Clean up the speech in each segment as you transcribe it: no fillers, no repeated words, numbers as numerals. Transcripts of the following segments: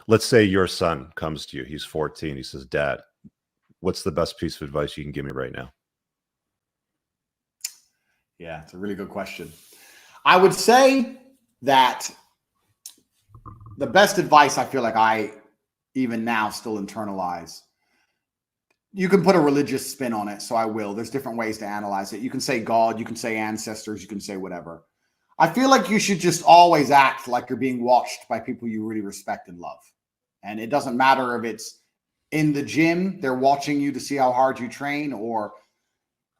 Let's say your son comes to you. He's 14. He says, Dad, what's the best piece of advice you can give me right now? Yeah, it's a really good question. I would say that the best advice I feel like I even now still internalize. You can put a religious spin on it, so I will. There's different ways to analyze it. You can say God, you can say ancestors, you can say whatever. I feel like you should just always act like you're being watched by people you really respect and love. And it doesn't matter if it's in the gym, they're watching you to see how hard you train, or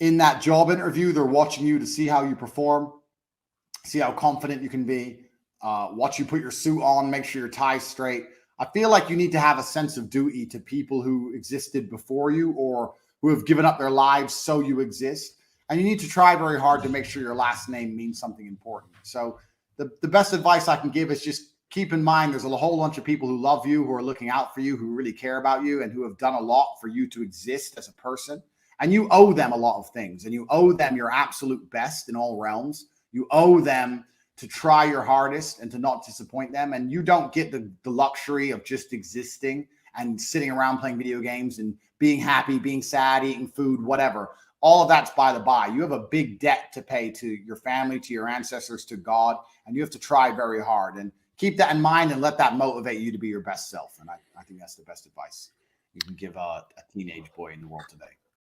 in that job interview, they're watching you to see how you perform, see how confident you can be, watch you put your suit on, make sure your tie's straight. I feel like you need to have a sense of duty to people who existed before you or who have given up their lives so you exist. And you need to try very hard to make sure your last name means something important. So the best advice I can give is just keep in mind there's a whole bunch of people who love you, who are looking out for you, who really care about you, and who have done a lot for you to exist as a person. And you owe them a lot of things, and you owe them your absolute best in all realms. You owe them to try your hardest and to not disappoint them. And you don't get the luxury of just existing and sitting around playing video games and being happy, being sad, eating food, whatever. All of that's by the by. You have a big debt to pay to your family, to your ancestors, to God, and you have to try very hard. And keep that in mind and let that motivate you to be your best self. And I think that's the best advice you can give a teenage boy in the world today.